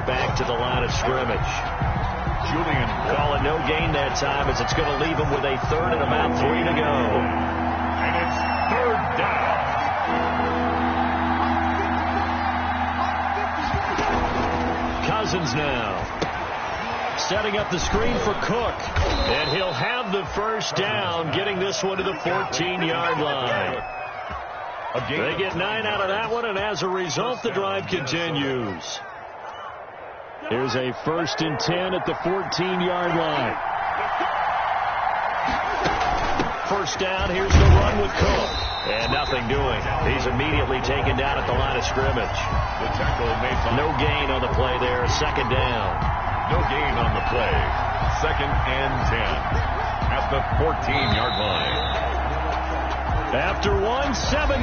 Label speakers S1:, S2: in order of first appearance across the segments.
S1: back to the line of scrimmage. Julian calling no gain that time as it's going to leave him with a third and about 3 to go.
S2: And it's third down.
S1: Cousins now. Setting up the screen for Cook. And he'll have the first down, getting this one to the 14-yard line. They get 9 out of that one, and as a result, the drive continues. Here's a 1st and 10 at the 14-yard line. First down, here's the run with Cook. And nothing doing. He's immediately taken down at the line of scrimmage.
S2: The tackle made by
S1: no gain on the play there. 2nd down.
S2: No gain on the play. 2nd and 10 at the 14-yard line.
S1: After 7-0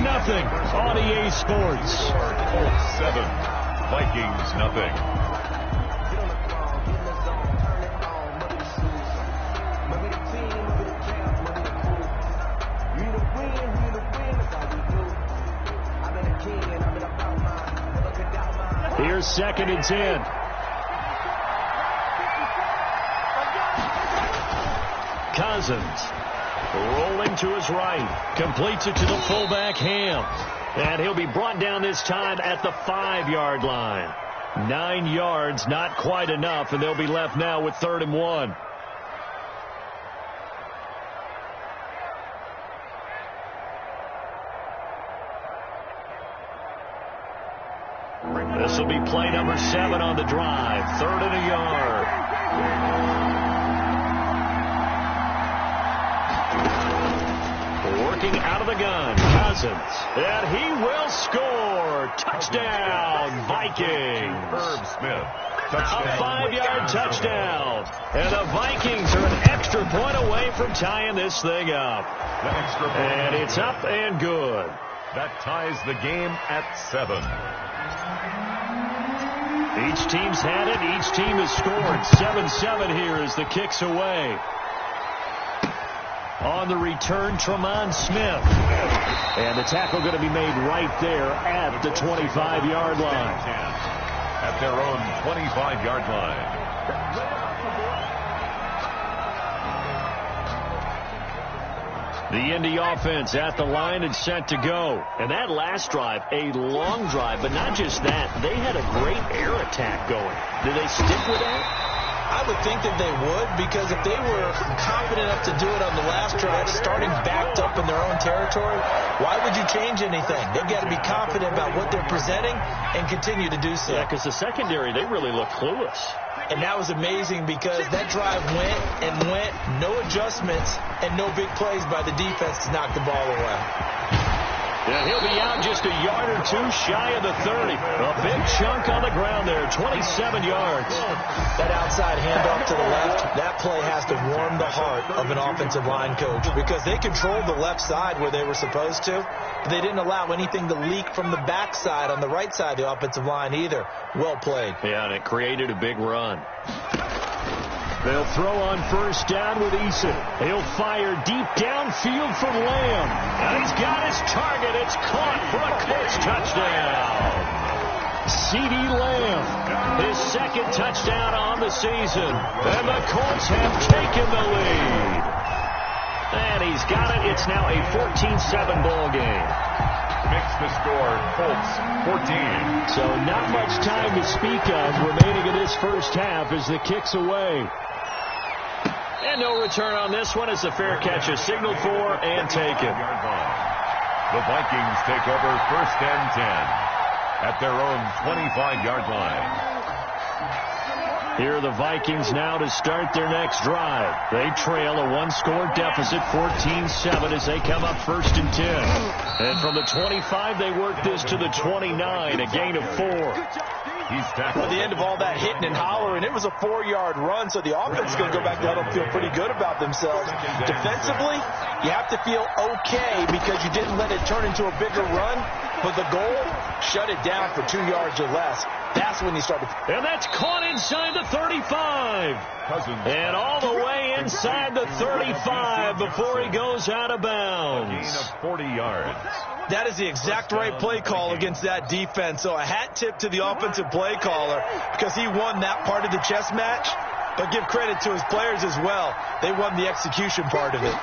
S1: on EA Sports.
S2: Colts 7, Vikings nothing.
S1: Here's 2nd and 10. Cousins rolling to his right. Completes it to the fullback, Ham. And he'll be brought down this time at the 5-yard line. 9 yards, not quite enough, and they'll be left now with 3rd and 1. This will be play number 7 on the drive. 3rd and a yard. Working out of the gun, Cousins. And he will score. Touchdown, Vikings.
S2: Herb Smith.
S1: Touchdown. A 5-yard touchdown. And the Vikings are an extra point away from tying this thing up. And it's up and good.
S2: That ties the game at 7.
S1: Each team's had it. Each team has scored. 7-7 here as the kick's away. On the return, Tremont Smith. And the tackle going to be made right there at the 25-yard line.
S2: At their own 25-yard line.
S1: The Indy offense at the line and set to go. And that last drive, a long drive, but not just that. They had a great air attack going. Did they stick with that?
S3: I would think that they would, because if they were confident enough to do it on the last drive, starting backed up in their own territory, why would you change anything? They've got to be confident about what they're presenting and continue to do so.
S1: Yeah, because the secondary, they really look clueless.
S3: And that was amazing because that drive went and went, no adjustments, and no big plays by the defense to knock the ball away.
S1: And he'll be out just a yard or two shy of the 30. A big chunk on the ground there, 27 yards.
S3: That outside handoff to the left, that play has to warm the heart of an offensive line coach because they controlled the left side where they were supposed to. But they didn't allow anything to leak from the backside on the right side of the offensive line either. Well played.
S1: Yeah, and it created a big run. They'll throw on first down with Eason. He'll fire deep downfield for Lamb. And he's got his target. It's caught for a Colts touchdown. CeeDee Lamb, his 2nd touchdown on the season. And the Colts have taken the lead. And he's got it. It's now a 14-7 ball game.
S2: Makes the score Colts 14.
S1: So not much time to speak of remaining in this first half as the kick's away. And no return on this one as the fair catch is signaled for and taken.
S2: The Vikings take over 1st and 10 at their own 25-yard line.
S1: Here are the Vikings now to start their next drive. They trail a 1-score deficit, 14-7, as they come up 1st and 10. And from the 25, they work this to the 29, a gain of 4.
S3: He's tackled. At the end of all that hitting and hollering, it was a 4-yard run, so the offense is going to go back and let them feel pretty good about themselves. Defensively, you have to feel okay because you didn't let it turn into a bigger run. But the goal, shut it down for 2 yards or less. That's when you start to...
S1: And that's caught inside the 35. And all the way inside the 35 before he goes out of bounds.
S2: A gain of 40 yards.
S3: That is the exact right play call against that defense. So a hat tip to the offensive play caller because he won that part of the chess match. But give credit to his players as well. They won the execution part of it.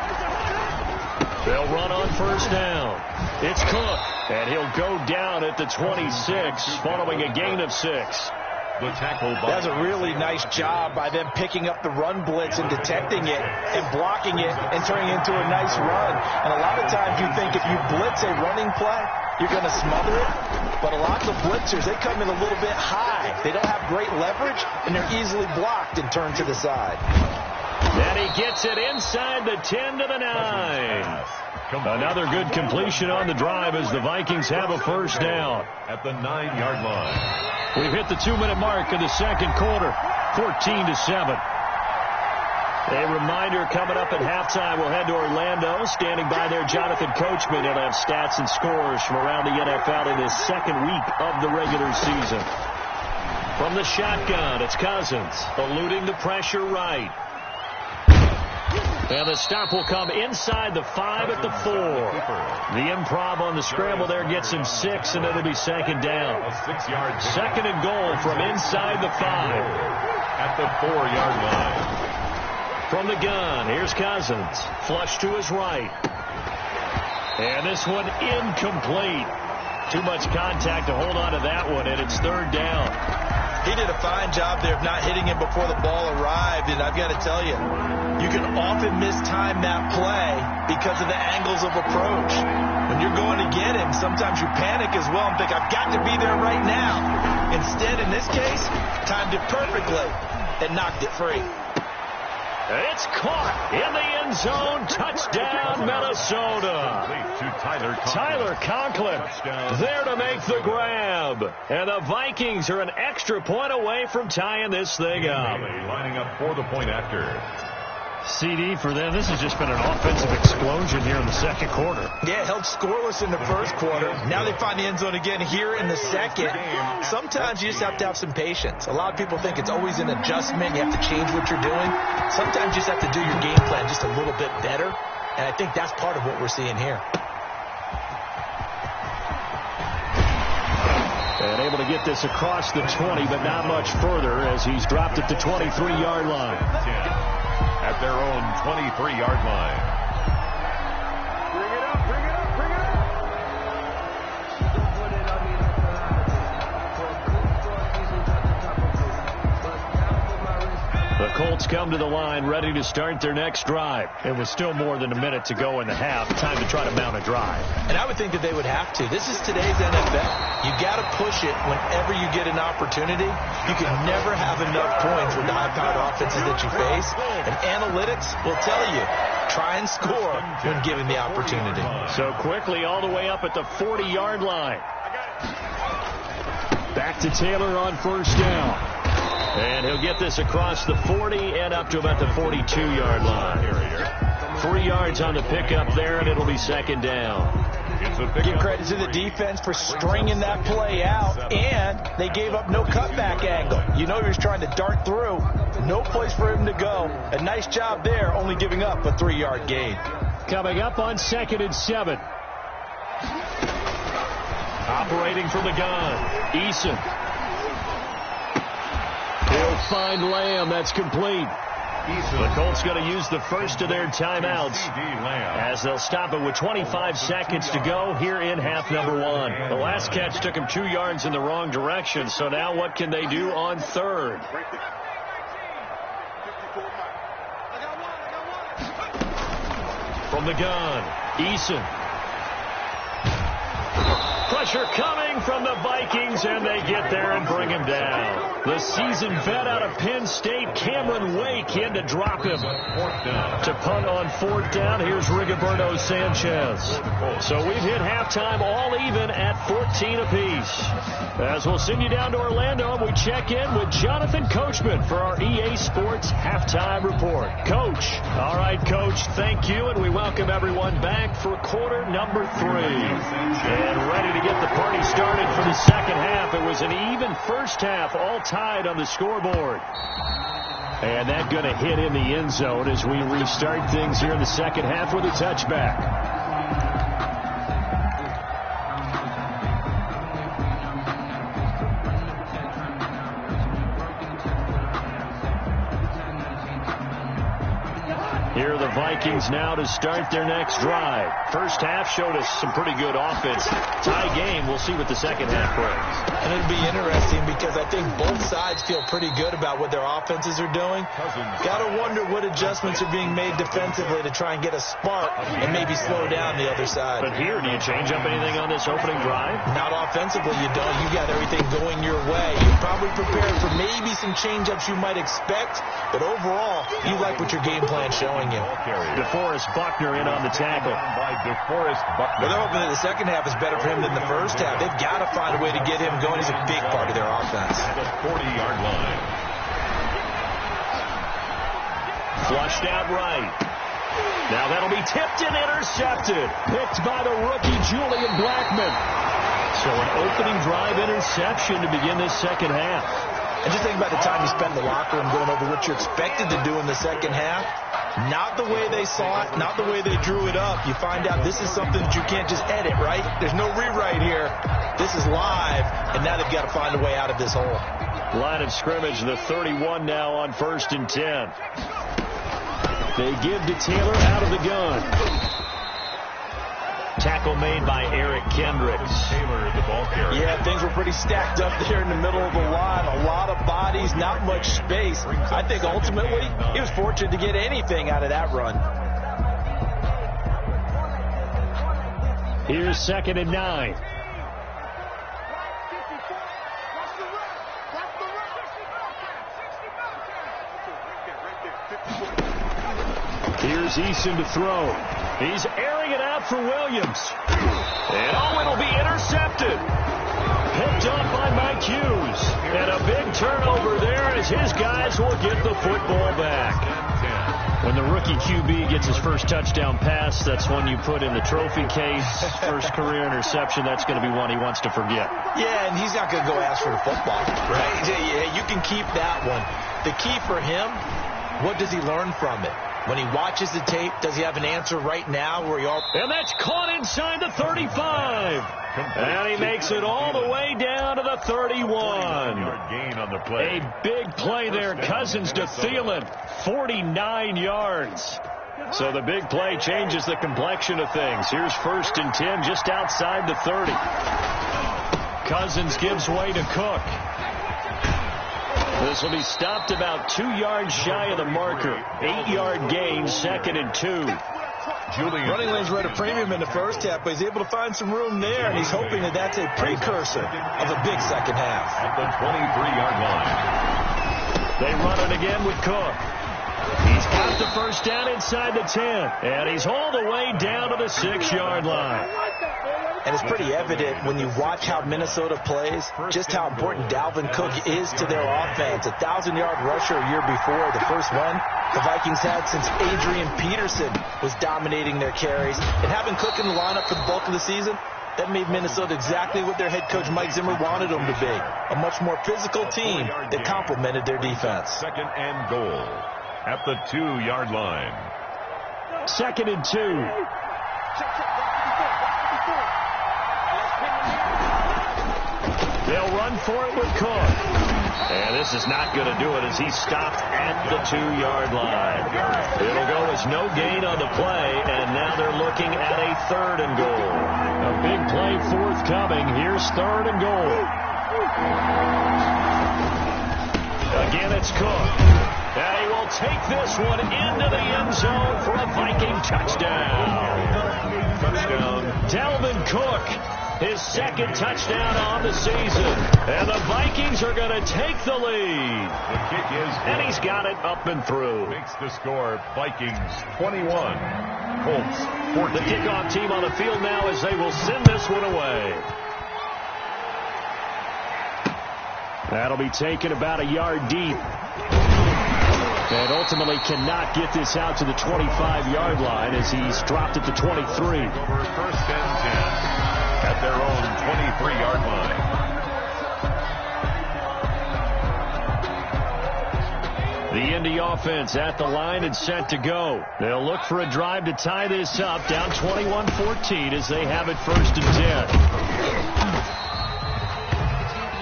S1: They'll run on first down. It's Cook, and he'll go down at the 26 following a gain of 6.
S2: The tackle by
S3: That's a really nice job by them picking up the run blitz and detecting it and blocking it and turning it into a nice run. And a lot of times you think if you blitz a running play, you're going to smother it. But a lot of blitzers, they come in a little bit high. They don't have great leverage, and they're easily blocked and turned to the side.
S1: And he gets it inside the 10 to the 9. Another good completion on the drive as the Vikings have a first down.
S2: At the 9-yard line.
S1: We've hit the 2-minute mark of the second quarter, 14-7. A reminder coming up at halftime, we'll head to Orlando. Standing by there, Jonathan Coachman. He'll have stats and scores from around the NFL in his second week of the regular season. From the shotgun, it's Cousins, eluding the pressure right. And the stop will come inside the 5 at the 4. The improv on the scramble there gets him 6, and it'll be second down.
S2: A 6-yard
S1: Second and goal from inside the 5.
S2: At the 4-yard line.
S1: From the gun, here's Cousins. Flush to his right. And this one incomplete. Too much contact to hold on to that one, and it's third down.
S3: He did a fine job there of not hitting him before the ball arrived, and I've got to tell you, you can often mistime that play because of the angles of approach. When you're going to get him, sometimes you panic as well and think, I've got to be there right now. Instead, in this case, timed it perfectly and knocked it free.
S1: It's caught in the end zone. Touchdown, Minnesota. Tyler Conklin there to make the grab. And the Vikings are an extra point away from tying this thing up.
S2: Lining up for the point after.
S1: CD for them. This has just been an offensive explosion here in the second quarter.
S3: Yeah, held scoreless in the first quarter. Now they find the end zone again here in the second. Sometimes you just have to have some patience. A lot of people think it's always an adjustment. You have to change what you're doing. Sometimes you just have to do your game plan just a little bit better. And I think that's part of what we're seeing here.
S1: And able to get this across the 20, but not much further as he's dropped at the 23-yard line.
S2: At their own 23-yard line.
S4: Bring it up, bring it up, bring it up.
S1: The Colts come to the line ready to start their next drive. It was still more than a minute to go in the half. Time to try to mount a drive.
S3: And I would think that they would have to. This is today's NFL. You got to push it whenever you get an opportunity. You can never have enough points with the high-powered offenses that you face. And analytics will tell you, try and score when given the opportunity.
S1: So quickly all the way up at the 40-yard line. Back to Taylor on first down. And he'll get this across the 40 and up to about the 42-yard line. 3 yards on the pickup there, and it'll be second down.
S3: Give credit to the defense for stringing that play out, and they gave up no cutback angle. You know he was trying to dart through. No place for him to go. A nice job there, only giving up a 3-yard gain.
S1: Coming up on 2nd and 7. Operating from the gun, Eason. He'll find Lamb. That's complete. The Colts going to use the first of their timeouts as they'll stop it with 25 seconds to go here in half number 1. The last catch took him 2 yards in the wrong direction, so now what can they do on third? From the gun, Eason. Pressure coming from the Vikings, and they get there and bring him down. The seasoned vet out of Penn State, Cameron Wake, in to drop him. To punt on fourth down, here's Rigoberto Sanchez. So we've hit halftime all even at 14 apiece. As we'll send you down to Orlando, and we check in with Jonathan Coachman for our EA Sports Halftime Report. Coach. All right, Coach, thank you, and we welcome everyone back for quarter number 3. And ready to get the party started for the second half. It was an even first half, all tied on the scoreboard. And that going to hit in the end zone as we restart things here in the second half with a touchback. Here are the Vikings now to start their next drive. First half showed us some pretty good offense. Tie game. We'll see what the second half brings.
S3: And it'll be interesting because I think both sides feel pretty good about what their offenses are doing. Got to wonder what adjustments are being made defensively to try and get a spark and maybe slow down the other side.
S1: But here, do you change up anything on this opening drive?
S3: Not offensively, you don't. You got everything going your way. You're probably prepared for maybe some change-ups you might expect, but overall, you like what your game plan's showing you.
S1: DeForest Buckner in on the tackle.
S3: But they're hoping that the second half is better for him than the first half. They've got to find a way to get him going. He's a big part of their offense.
S2: At the 40-yard line.
S1: Flushed out right. Now that'll be tipped and intercepted. Picked by the rookie Julian Blackmon. So an opening drive interception to begin this second half.
S3: And just think about the time you spent in the locker room going over what you're expected to do in the second half. Not the way they saw it, not the way they drew it up. You find out this is something that you can't just edit, right? There's no rewrite here. This is live, and now they've got to find a way out of this hole.
S1: Line of scrimmage, the 31 now on 1st and 10. They give to Taylor out of the gun. Tackle made by Eric Kendricks.
S2: Taylor, the ball carrier.
S3: Yeah, things were pretty stacked up there in the middle of the line. A lot of bodies, not much space. I think ultimately he was fortunate to get anything out of that run.
S1: Here's 2nd and 9. Here's Eason to throw. He's airing it out for Williams. And it'll be intercepted. Picked off by Mike Hughes. And a big turnover there as his guys will get the football back. When the rookie QB gets his first touchdown pass, that's one you put in the trophy case. First career interception, that's going to be one he wants to forget.
S3: Yeah, and he's not going to go ask for the football, right? Yeah, you can keep that one. The key for him, what does he learn from it? When he watches the tape, does he have an answer right now where
S1: And that's caught inside the 35. And he makes it all the way down to the 31.
S2: Gain on the play.
S1: A big play there. Cousins to Thielen. 49 yards. So the big play changes the complexion of things. Here's 1st and 10 just outside the 30. Cousins gives way to Cook. This will be stopped about 2 yards shy of the marker. 8-yard gain, 2nd and 2.
S3: Running lanes were at a premium in the first half, but he's able to find some room there, and he's hoping that that's a precursor of a big second half.
S2: At the 23-yard line.
S1: They run it again with Cook. He's got the first down inside the 10, and he's all the way down to the 6-yard line.
S3: And it's pretty evident when you watch how Minnesota plays, just how important Dalvin Cook is to their offense. 1,000-yard rusher a year before, the first one the Vikings had since Adrian Peterson was dominating their carries. And having Cook in the lineup for the bulk of the season, that made Minnesota exactly what their head coach Mike Zimmer wanted them to be. A much more physical team that complemented their defense.
S2: 2nd and goal at the 2-yard line.
S1: 2nd and 2. They'll run for it with Cook. And this is not going to do it as he's stopped at the 2-yard line. It'll go as no gain on the play, and now they're looking at a 3rd and goal. A big play forthcoming. Here's 3rd and goal. Again, it's Cook. And he will take this one into the end zone for a Viking touchdown. Dalvin Cook his second touchdown on the season. And the Vikings are going to take the lead.
S2: The kick is good.
S1: And he's got it up and through.
S2: Makes the score Vikings 21, Colts 14.
S1: The kickoff team on the field now as they will send this one away. That'll be taken about a yard deep. And ultimately cannot get this out to the 25-yard line as he's dropped at the 23.
S2: Over first and 10 at their own 23-yard line.
S1: The Indy offense at the line and set to go. They'll look for a drive to tie this up, down 21-14 as they have it first and 10.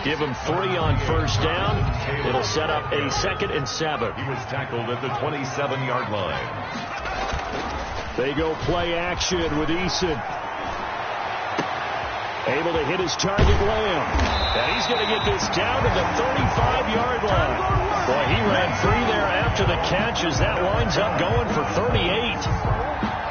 S1: Give him 3 on first down. It'll set up a 2nd and 7.
S2: He was tackled at the 27-yard line.
S1: They go play action with Eason. Able to hit his target, Lamb. And he's going to get this down to the 35-yard line. Boy, he ran free there after the catch as that winds up going for 38.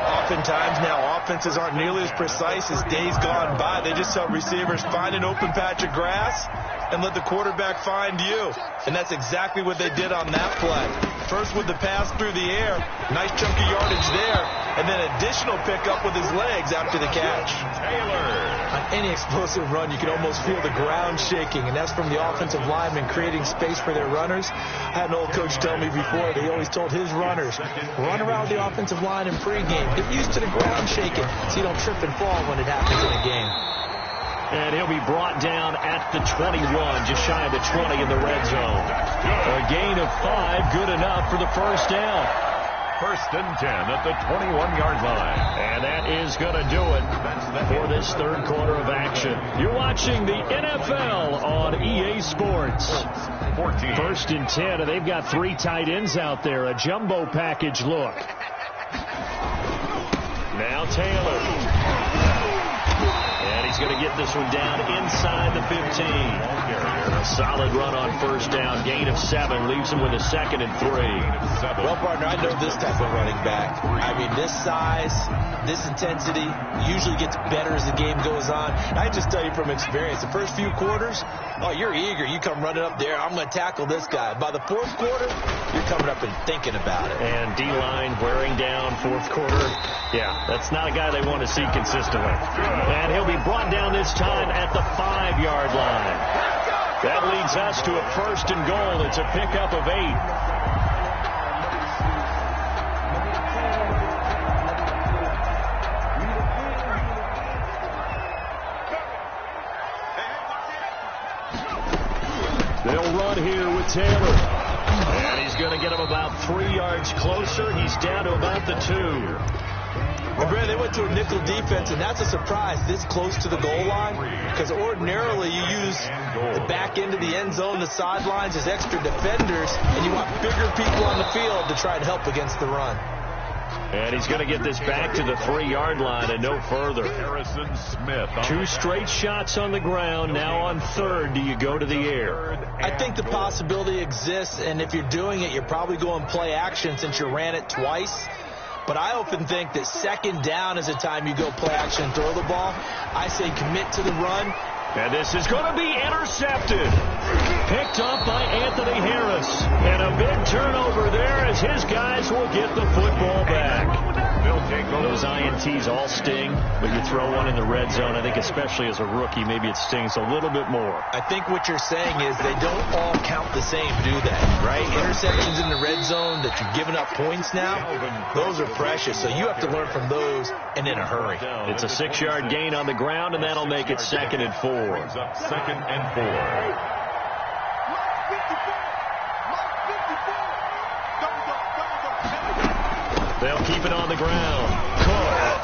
S3: Oftentimes now offenses aren't nearly as precise as days gone by. They just help receivers find an open patch of grass and let the quarterback find you. And that's exactly what they did on that play. First with the pass through the air, nice chunk of yardage there, and then additional pickup with his legs after the catch.
S2: Taylor.
S3: On any explosive run, you can almost feel the ground shaking, and that's from the offensive linemen creating space for their runners. I had an old coach tell me before, they always told his runners, run around the offensive line in pregame. Get used to the ground shaking so you don't trip and fall when it happens in a game.
S1: And he'll be brought down at the 21, just shy of the 20 in the red zone. A gain of 5, good enough for the first down.
S2: First and 10 at the 21-yard line.
S1: And that is going to do it for this third quarter of action. You're watching the NFL on EA Sports.
S2: 14.
S1: First and 10, and they've got 3 tight ends out there. A jumbo package look. Now Taylor. And he's going to get this one down inside the 15. A solid run on first down. Gain of 7 leaves him with a 2nd and 3.
S3: Well, partner, I know this type of running back. I mean, this size, this intensity usually gets better as the game goes on. I just tell you from experience, the first few quarters, oh, you're eager. You come running up there. I'm going to tackle this guy. By the fourth quarter, you're coming up and thinking about it.
S1: And D-line wearing down fourth quarter. Yeah, that's not a guy they want to see consistently. And he'll be brought down this time at the 5-yard line. That leads us to a first and goal. It's a pickup of 8. They'll run here with Taylor. And he's going to get him about 3 yards closer. He's down to about the 2.
S3: And Brad, they went to a nickel defense, and that's a surprise this close to the goal line, because ordinarily you use the back end of the end zone, the sidelines as extra defenders, and you want bigger people on the field to try and help against the run.
S1: And he's going to get this back to the 3-yard line and no further.
S2: Harrison Smith.
S1: 2 straight shots on the ground. Now on 3rd, do you go to the air?
S3: I think the possibility exists, and if you're doing it, you're probably going play action since you ran it twice. But I often think that 2nd down is the time you go play action and throw the ball. I say commit to the run.
S1: And this is going to be intercepted. Picked up by Anthony Harris. And a big turnover there as his guys will get the football back. Those INTs all sting, but you throw one in the red zone, I think especially as a rookie, maybe it stings a little bit more.
S3: I think what you're saying is they don't all count the same, do they? Right? Interceptions in the red zone that you've given up points now, those are precious. So you have to learn from those and in a hurry.
S1: It's a 6-yard gain on the ground, and that'll make it 2nd and 4.
S2: Up 2nd and 4.
S1: They'll keep it on the ground. Caught.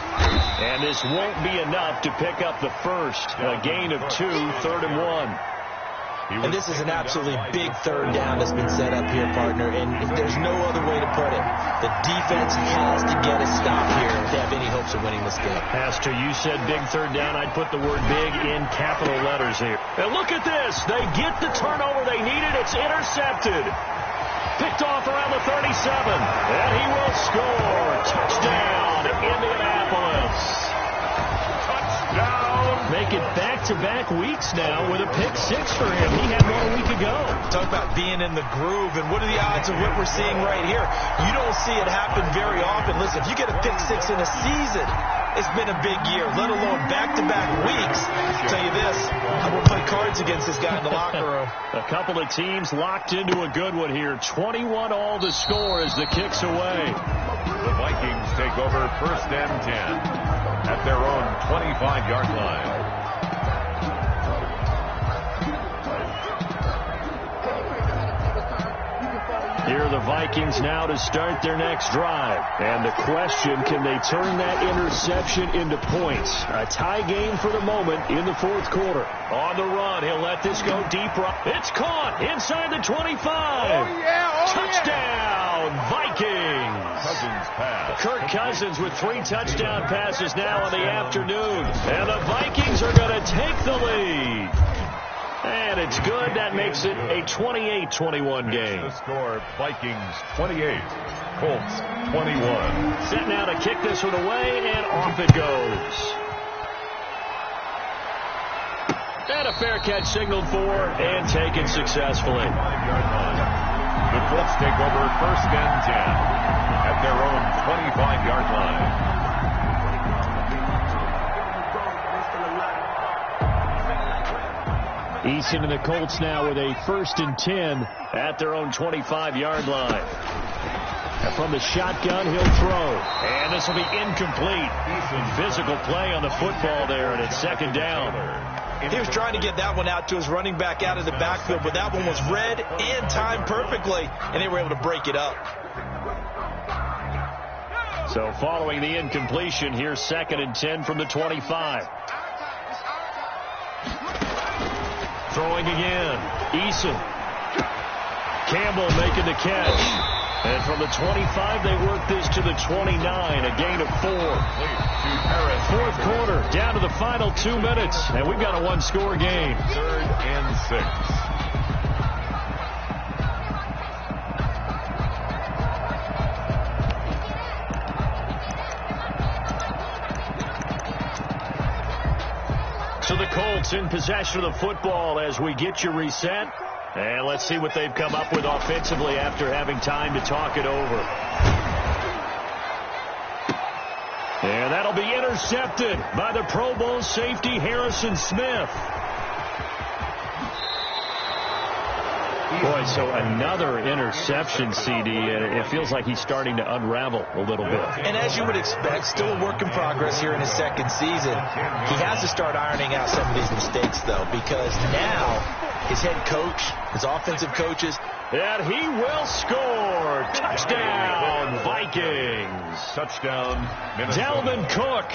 S1: And this won't be enough to pick up the first. A gain of 2, 3rd and 1.
S3: And this is an absolutely big 3rd down that's been set up here, partner. And if there's no other way to put it, the defense has to get a stop here to have any hopes of winning this game.
S1: Pastor, you said big 3rd down. I'd put the word big in capital letters here. And look at this. They get the turnover they needed. It's intercepted. Picked off around the 37. And he will score. Touchdown, Indianapolis.
S2: Touchdown.
S1: Make make it back-to-back weeks now with a pick six for him. He had one a week ago.
S3: Talk about being in the groove, and what are the odds of what we're seeing right here? You don't see it happen very often. Listen, if you get a pick six in a season, it's been a big year, let alone back-to-back weeks. I'll tell you this, I'm going to play cards against this guy in the locker room.
S1: A couple of teams locked into a good one here. 21 all the score as the kick's away.
S2: The Vikings take over 1st and 10 at their own 25-yard line.
S1: Here are the Vikings now to start their next drive. And the question, can they turn that interception into points? A tie game for the moment in the 4th quarter. On the run, he'll let this go deep right. It's caught inside the 25. Touchdown, Vikings.
S2: Cousins pass.
S1: Kirk Cousins with 3 touchdown passes now in the afternoon. And the Vikings are going to take the lead. And it's good. That makes it a 28-21 game.
S2: The score, Vikings 28, Colts 21.
S1: Set now to kick this one away, and off it goes. And a fair catch signaled for and taken successfully.
S2: 5-yard line. The Colts take over 1st and 10 at their own 25-yard line.
S1: Eason and the Colts now with a 1st and 10 at their own 25-yard line. And from the shotgun, he'll throw. And this will be incomplete. Physical play on the football there, and it's 2nd down.
S3: He was trying to get that one out to his running back out of the backfield, but that one was read and timed perfectly, and they were able to break it up.
S1: So following the incompletion, here's 2nd and 10 from the 25. Throwing again. Eason. Campbell making the catch. And from the 25, they work this to the 29, a gain of 4. 4th quarter, down to the final 2 minutes, and we've got a 1-score game.
S2: 3rd and 6.
S1: So the Colts in possession of the football as we get you reset. And let's see what they've come up with offensively after having time to talk it over. And that'll be intercepted by the Pro Bowl safety Harrison Smith. Boy, so another interception, CD, and it feels like he's starting to unravel a little bit.
S3: And as you would expect, still a work in progress here in his 2nd season. He has to start ironing out some of these mistakes, though, because now his head coach, his offensive coaches,
S1: and he will score. Touchdown, Vikings.
S2: Touchdown, Minnesota.
S1: Dalvin Cook,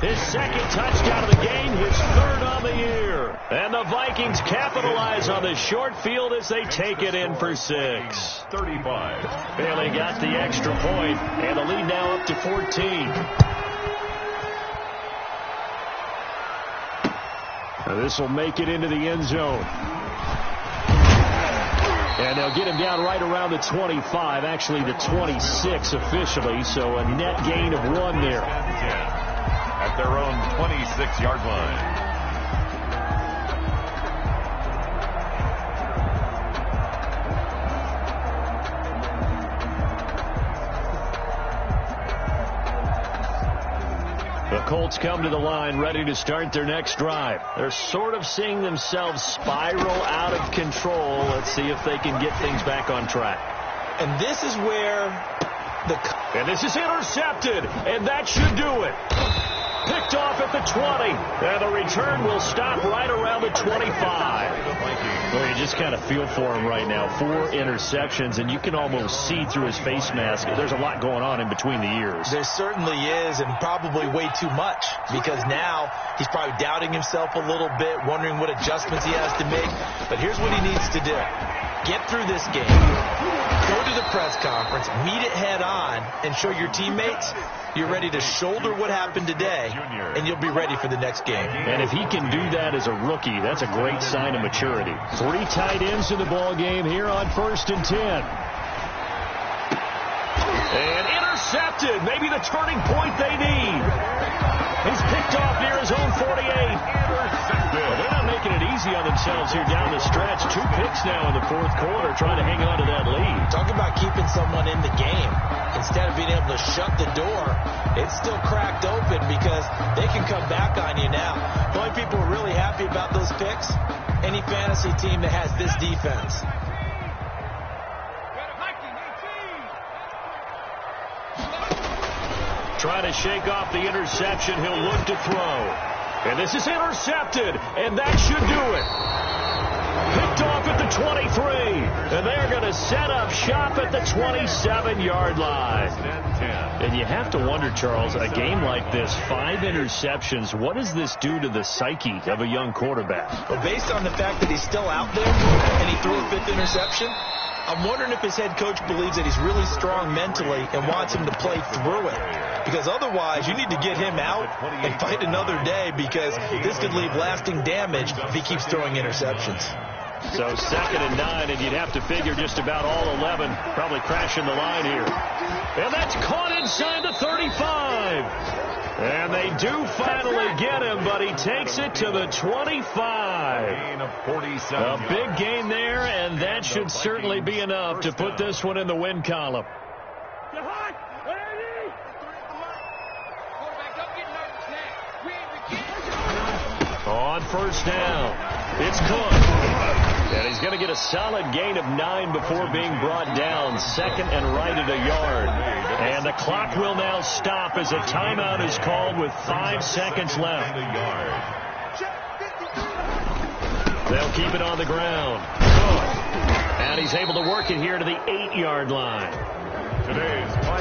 S1: his 2nd touchdown of the game, his 3rd on the year. And the Vikings capitalize on the short field as they take it in for 6.
S2: 35.
S1: Bailey got the extra point, and the lead now up to 14. Now this will make it into the end zone. And they'll get him down right around the 25, actually the 26 officially, so a net gain of 1 there.
S2: At their own 26-yard line.
S1: The Colts come to the line ready to start their next drive. They're sort of seeing themselves spiral out of control. Let's see if they can get things back on track.
S3: and this is where
S1: And this is intercepted, and that should do it. Picked off at the 20, and the return will stop right around the 25. Well, you just kind of feel for him right now. 4 interceptions, and you can almost see through his face mask. There's a lot going on in between the ears.
S3: There certainly is, and probably way too much, because now he's probably doubting himself a little bit, wondering what adjustments he has to make. But here's what he needs to do. Get through this game, go to the press conference, meet it head on, and show your teammates you're ready to shoulder what happened today, and you'll be ready for the next game.
S1: And if he can do that as a rookie, that's a great sign of maturity. 3 tight ends in the ball game here on 1st and 10. And intercepted. Maybe the turning point they need. He's picked off near his own 48. Well, they're not making it easy on themselves here down the stretch. 2 picks now in the fourth quarter, trying to hang on to that lead.
S3: Talk about keeping someone in the game. Instead of being able to shut the door, it's still cracked open because they can come back on you now. The only people who are really happy about those picks, any fantasy team that has this defense.
S1: Trying to shake off the interception. He'll look to throw. And this is intercepted. And that should do it. Picked off at the 23. And they're going to set up shop at the 27-yard line. And you have to wonder, Charles, a game like this, 5 interceptions, what does this do to the psyche of a young quarterback?
S3: Well, based on the fact that he's still out there and he threw a 5th interception, I'm wondering if his head coach believes that he's really strong mentally and wants him to play through it. Because otherwise, you need to get him out and fight another day because this could leave lasting damage if he keeps throwing interceptions.
S1: So 2nd and 9, and you'd have to figure just about all 11 probably crashing the line here. And that's caught inside the 35. And they do finally get him, but he takes it to the 25. A big gain there, and that should certainly be enough to put this one in the win column. On first down, it's Cook. And he's going to get a solid gain of 9 before being brought down. 2nd and right at a yard. And the clock will now stop as a timeout is called with 5 seconds left. They'll keep it on the ground. Cook. And he's able to work it here to the 8-yard line.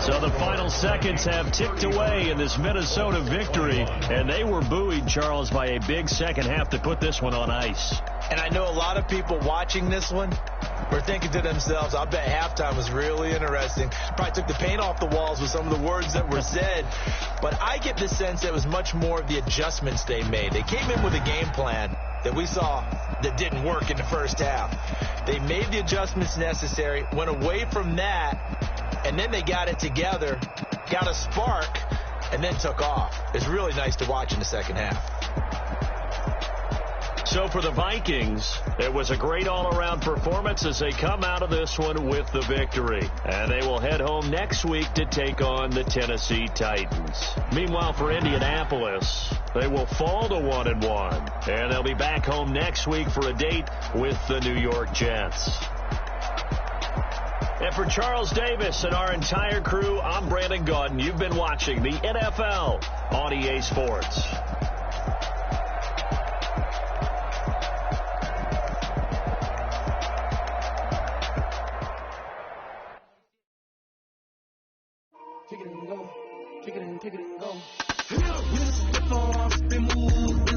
S1: So the final seconds have ticked away in this Minnesota victory, and they were buoyed, Charles, by a big second half to put this one on ice.
S3: And I know a lot of people watching this one were thinking to themselves, I bet halftime was really interesting. Probably took the paint off the walls with some of the words that were said. But I get the sense that it was much more of the adjustments they made. They came in with a game plan that we saw that didn't work in the first half. They made the adjustments necessary, went away from that, and then they got it together, got a spark, and then took off. It's really nice to watch in the second half.
S1: So for the Vikings, it was a great all-around performance as they come out of this one with the victory. And they will head home next week to take on the Tennessee Titans. Meanwhile, for Indianapolis, they will fall to 1-1. And they'll be back home next week for a date with the New York Jets. And for Charles Davis and our entire crew, I'm Brandon Gaudin. You've been watching the NFL on EA Sports.
S5: Kick it and go. Kick it and go. This is the force, they move.